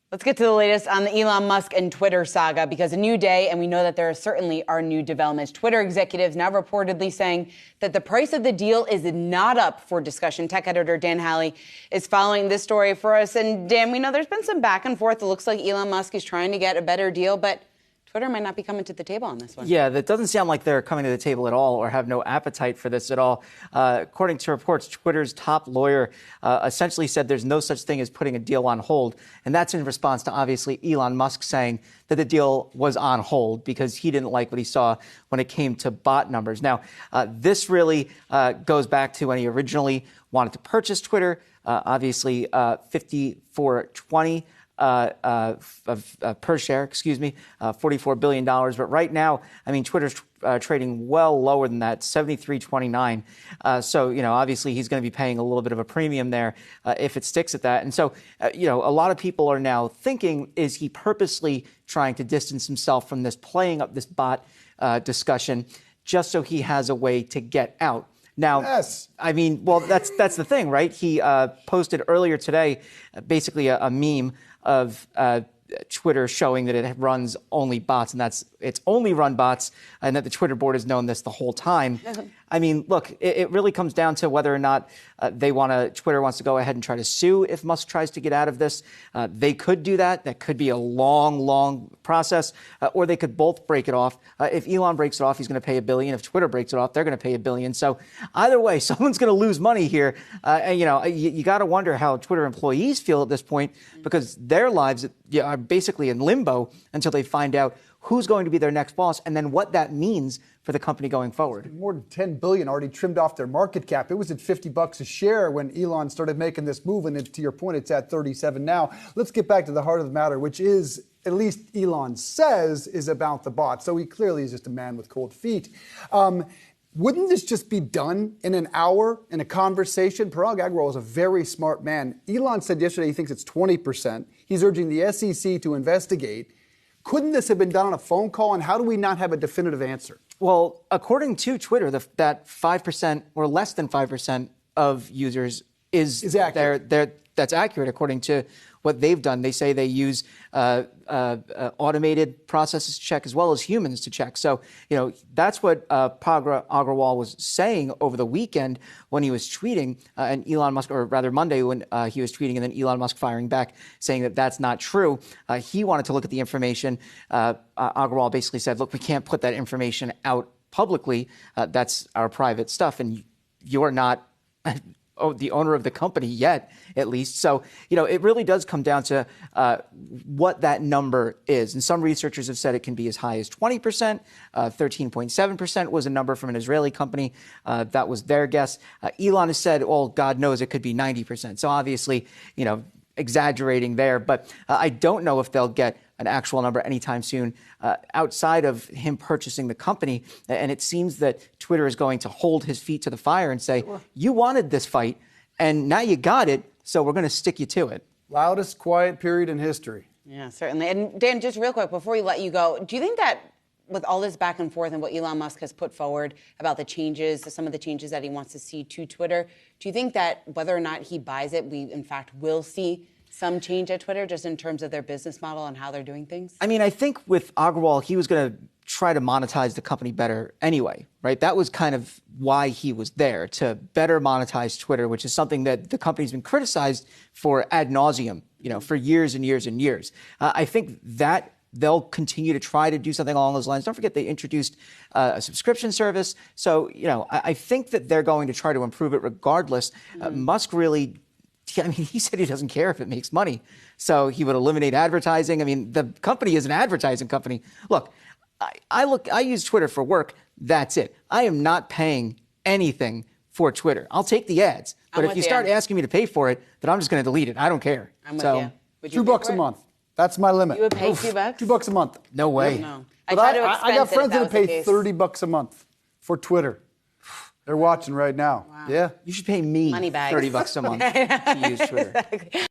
Let's get to the latest on the Elon Musk and Twitter saga, because a new day, and we know that there certainly are new developments. Twitter executives now reportedly saying that the price of the deal is not up for discussion. Tech editor Dan Halley is following this story for us. And Dan, we know there's been some back and forth. It looks like Elon Musk is trying to get a better deal, but Twitter might not be coming to the table on this one. Yeah, that doesn't sound like they're coming to the table at all or have no appetite for this at all. According to reports, Twitter's top lawyer essentially said there's no such thing as putting a deal on hold. And that's in response to obviously Elon Musk saying that the deal was on hold because he didn't like what he saw when it came to bot numbers. Now, this really goes back to when he originally wanted to purchase Twitter, obviously $54.20. Per share, $44 billion. But right now, I mean, Twitter's trading well lower than that, $73.29. So, obviously he's going to be paying a little bit of a premium there if it sticks at that. And so, a lot of people are now thinking, is he purposely trying to distance himself from this, playing up this bot discussion just so he has a way to get out? Now, yes. I mean, well, that's the thing, right? He posted earlier today basically a meme of Twitter showing that it runs only bots, and it's only run bots, and that the Twitter board has known this the whole time. I mean, look, it really comes down to whether or not Twitter wants to go ahead and try to sue if Musk tries to get out of this. They could do that. That could be a long, long process, or they could both break it off. If Elon breaks it off, he's going to pay $1 billion. If Twitter breaks it off, they're going to pay $1 billion. So either way, someone's going to lose money here. And, you got to wonder how Twitter employees feel at this point, because their lives are basically in limbo until they find out who's going to be their next boss and then what that means for the company going forward. More than $10 billion already trimmed off their market cap. It was at $50 a share when Elon started making this move, and to your point, it's at 37 now. Let's get back to the heart of the matter, which is, at least Elon says, is about the bot. So he clearly is just a man with cold feet. Wouldn't this just be done in an hour in a conversation? Parag Agrawal is a very smart man. Elon said yesterday he thinks it's 20%. He's urging the SEC to investigate. Couldn't this have been done on a phone call, and how do we not have a definitive answer? Well, according to Twitter, that 5% or less than 5% of users is accurate. That's accurate according to what they've done. They say they use automated processes to check as well as humans to check. So, that's what Parag Agrawal was saying over the weekend when he was tweeting, and Elon Musk, or rather Monday when he was tweeting, and then Elon Musk firing back saying that that's not true. He wanted to look at the information. Agrawal basically said, look, we can't put that information out publicly. That's our private stuff, and you're not the owner of the company yet, at least. So, it really does come down to what that number is. And some researchers have said it can be as high as 20%. 13.7% was a number from an Israeli company. That was their guess. Elon has said, well, God knows it could be 90%. So obviously, exaggerating there. But I don't know if they'll get an actual number anytime soon outside of him purchasing the company. And it seems that Twitter is going to hold his feet to the fire and say, you wanted this fight, and now you got it, so we're going to stick you to it. Loudest quiet period in history. Yeah, certainly. And Dan, just real quick, before we let you go, do you think that with all this back and forth and what Elon Musk has put forward about the changes, some of the changes that he wants to see to Twitter, do you think that whether or not he buys it, we in fact will see some change at Twitter just in terms of their business model and how they're doing things? I mean, I think with Agrawal, he was going to try to monetize the company better anyway, right? That was kind of why he was there, to better monetize Twitter, which is something that the company's been criticized for ad nauseum, for years and years and years. I think that they'll continue to try to do something along those lines. Don't forget they introduced a subscription service. So, I think that they're going to try to improve it regardless. Musk really, he said he doesn't care if it makes money. So he would eliminate advertising. I mean, the company is an advertising company. Look, I use Twitter for work. That's it. I am not paying anything for Twitter. I'll take the ads. But if you start asking me to pay for it, then I'm just going to delete it. I don't care. I'm with you. Would you $2 a month. That's my limit. You would pay $2? $2 a month. No way. No. I got friends that pay $30 a month for Twitter. They're watching right now. Wow. Yeah. You should pay me $30 a month to use Twitter. Exactly.